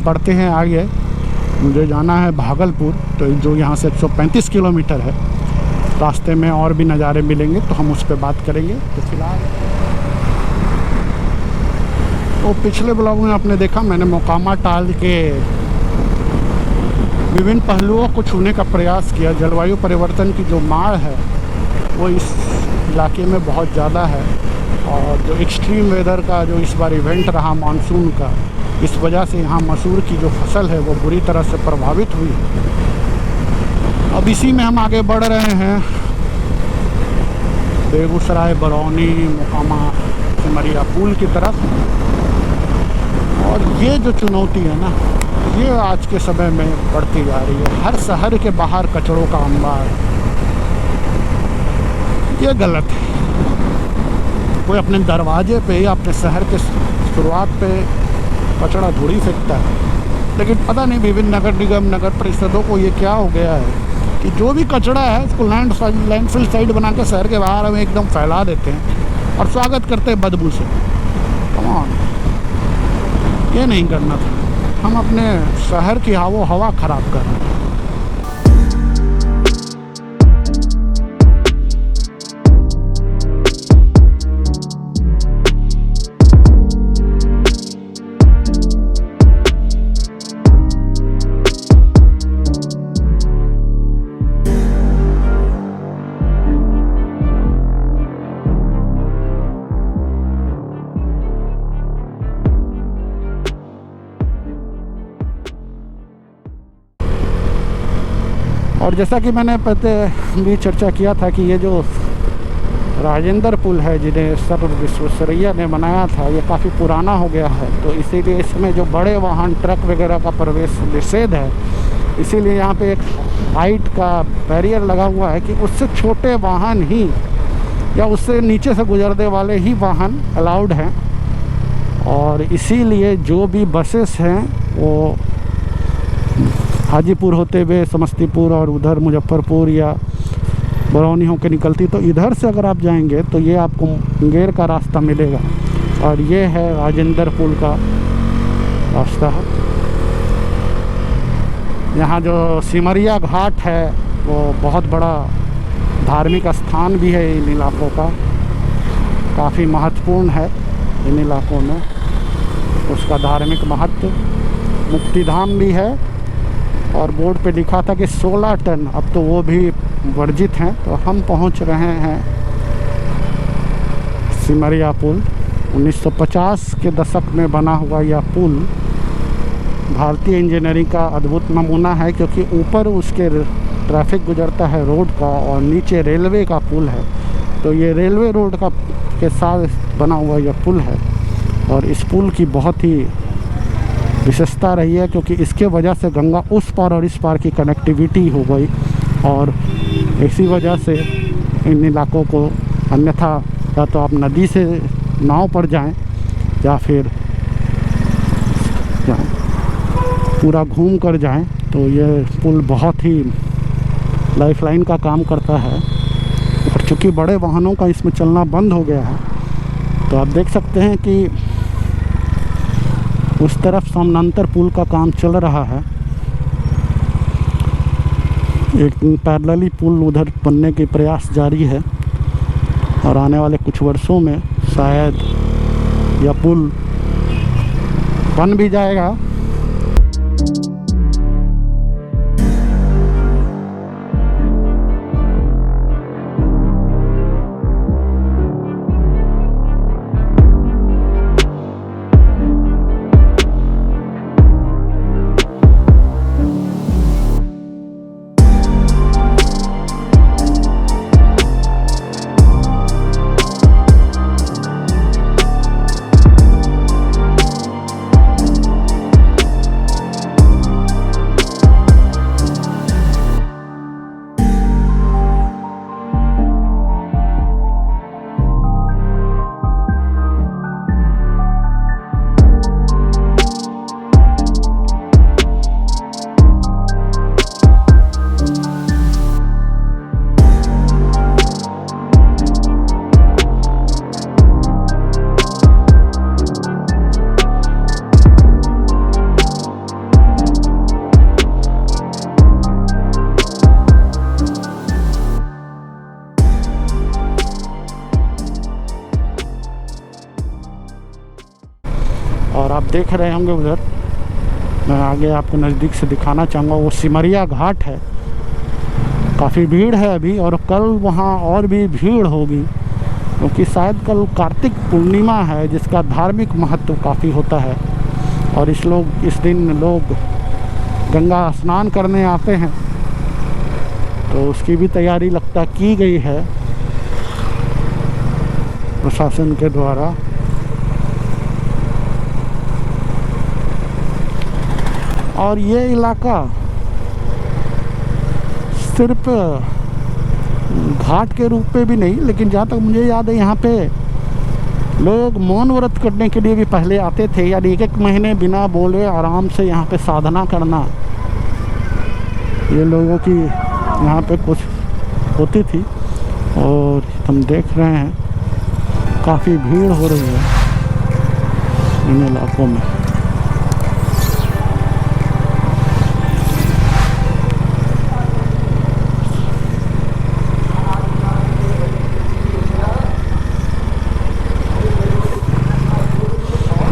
बढ़ते हैं आगे। मुझे जाना है भागलपुर, तो जो यहाँ से 135 किलोमीटर है। रास्ते में और भी नज़ारे मिलेंगे तो हम उस पर बात करेंगे। तो फिलहाल तो पिछले ब्लॉग में आपने देखा मैंने मोकामा टाल के विभिन्न पहलुओं को छूने का प्रयास किया। जलवायु परिवर्तन की जो मार है वो इस इलाके में बहुत ज़्यादा है, और जो एक्सट्रीम वेदर का जो इस बार इवेंट रहा मानसून का, इस वजह से यहाँ मसूर की जो फसल है वो बुरी तरह से प्रभावित हुई है। अब इसी में हम आगे बढ़ रहे हैं बेगूसराय, बरौनी, मोकामा, सिमरिया पुल की तरफ। और ये जो चुनौती है ना, ये आज के समय में बढ़ती जा रही है। हर शहर के बाहर कचड़ों का अंबार, ये गलत है। कोई अपने दरवाजे पे या अपने शहर के शुरुआत पे कचड़ा थोड़ी फेंकता है। लेकिन पता नहीं विभिन्न नगर निगम, नगर परिषदों को ये क्या हो गया है कि जो भी कचड़ा है उसको लैंडफिल साइड बना के शहर के बाहर में एकदम फैला देते हैं और स्वागत करते हैं बदबू से। कम ऑन, ये नहीं करना था। हम अपने शहर की हवा ख़राब कर रहे हैं। और जैसा कि मैंने पहले भी चर्चा किया था कि ये जो राजेंद्र पुल है जिन्हें सर विश्वेश्वरैया ने बनाया था, ये काफ़ी पुराना हो गया है। तो इसीलिए इसमें जो बड़े वाहन, ट्रक वगैरह का प्रवेश निषेध है। इसीलिए यहाँ पे एक हाइट का बैरियर लगा हुआ है कि उससे छोटे वाहन ही या उससे नीचे से गुजरने वाले ही वाहन अलाउड हैं। और इसीलिए जो भी बसेस हैं वो हाजीपुर होते हुए समस्तीपुर और उधर मुजफ्फरपुर या बरौनी होकर निकलती, तो इधर से अगर आप जाएंगे तो ये आपको मुंगेर का रास्ता मिलेगा। और ये है राजेंद्र पुल का रास्ता। यहाँ जो सिमरिया घाट है वो बहुत बड़ा धार्मिक स्थान भी है इन इलाकों का, काफ़ी महत्वपूर्ण है इन इलाकों में उसका धार्मिक महत्व। मुक्तिधाम भी है और बोर्ड पे लिखा था कि 16 टन, अब तो वो भी वर्जित हैं। तो हम पहुंच रहे हैं सिमरिया पुल। 1950 के दशक में बना हुआ यह पुल भारतीय इंजीनियरिंग का अद्भुत नमूना है, क्योंकि ऊपर उसके ट्रैफिक गुजरता है रोड का और नीचे रेलवे का पुल है। तो ये रेलवे रोड का के साथ बना हुआ यह पुल है। और इस पुल की बहुत ही विशेषता रही है, क्योंकि इसके वजह से गंगा उस पार और इस पार की कनेक्टिविटी हो गई। और इसी वजह से इन इलाकों को, अन्यथा या तो आप नदी से नाव पर जाएं या फिर पूरा घूम कर जाएं, तो ये पुल बहुत ही लाइफलाइन का काम करता है। और चूँकि बड़े वाहनों का इसमें चलना बंद हो गया है, तो आप देख सकते हैं कि उस तरफ समानांतर पुल का काम चल रहा है। एक पैरेलली पुल उधर बनने के प्रयास जारी है और आने वाले कुछ वर्षों में शायद यह पुल बन भी जाएगा। और आप देख रहे होंगे उधर, मैं आगे आपको नज़दीक से दिखाना चाहूँगा, वो सिमरिया घाट है। काफ़ी भीड़ है अभी, और कल वहाँ और भी भीड़ होगी, क्योंकि शायद कल कार्तिक पूर्णिमा है, जिसका धार्मिक महत्व काफ़ी होता है। और इस दिन लोग गंगा स्नान करने आते हैं, तो उसकी भी तैयारी लगता की गई है प्रशासन के द्वारा। और ये इलाका सिर्फ घाट के रूप में भी नहीं, लेकिन जहाँ तक मुझे याद है यहाँ पे लोग मौन व्रत करने के लिए भी पहले आते थे, यानी एक महीने बिना बोले आराम से यहाँ पे साधना करना, ये लोगों की यहाँ पे कुछ होती थी। और हम देख रहे हैं काफ़ी भीड़ हो रही है इन इलाकों में।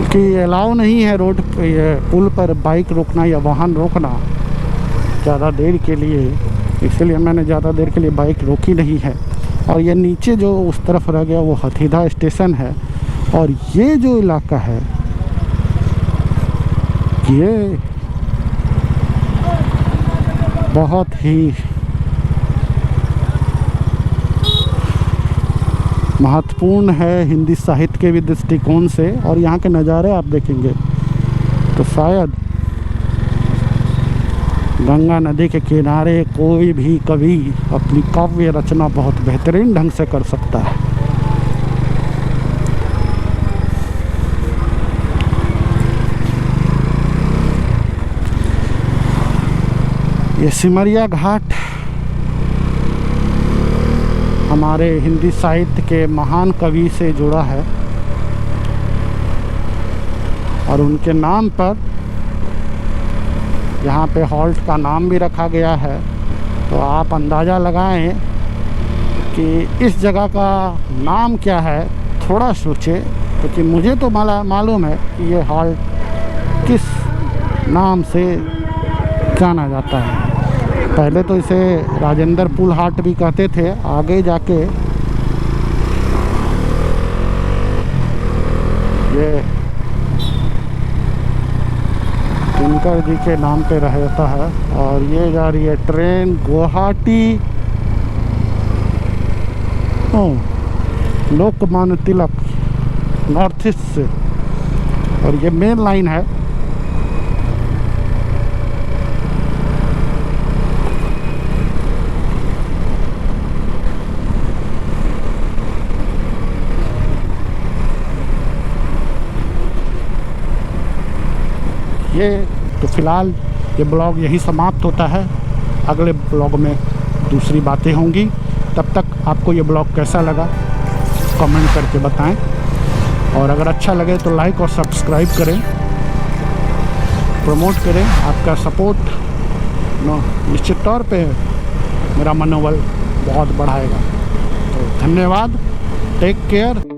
कि अलाउ नहीं है रोड पे, पुल पर बाइक रोकना या वाहन रोकना ज़्यादा देर के लिए, इसलिए मैंने ज़्यादा देर के लिए बाइक रोकी नहीं है। और ये नीचे जो उस तरफ रह गया वो हथीदा स्टेशन है। और ये जो इलाका है ये बहुत ही महत्वपूर्ण है हिंदी साहित्य के भी दृष्टिकोण से। और यहाँ के नज़ारे आप देखेंगे तो शायद गंगा नदी के किनारे कोई भी कवि अपनी काव्य रचना बहुत बेहतरीन ढंग से कर सकता है। ये सिमरिया घाट हमारे हिंदी साहित्य के महान कवि से जुड़ा है, और उनके नाम पर यहाँ पे हॉल्ट का नाम भी रखा गया है। तो आप अंदाज़ा लगाएं कि इस जगह का नाम क्या है, थोड़ा सोचें, क्योंकि मुझे तो मालूम है कि ये हॉल्ट किस नाम से जाना जाता है। पहले तो इसे राजेंद्र पुल हाट भी कहते थे, आगे जाके ये दिनकर जी के नाम पे रहता है। और ये जा रही है train Guwahati Lokmanya Tilak north east से, और ये मेन लाइन है। ये तो फिलहाल ये ब्लॉग यही समाप्त होता है। अगले ब्लॉग में दूसरी बातें होंगी। तब तक आपको ये ब्लॉग कैसा लगा कमेंट करके बताएं, और अगर अच्छा लगे तो लाइक और सब्सक्राइब करें, प्रमोट करें। आपका सपोर्ट निश्चित तौर पे मेरा मनोबल बहुत बढ़ाएगा। तो धन्यवाद, टेक केयर।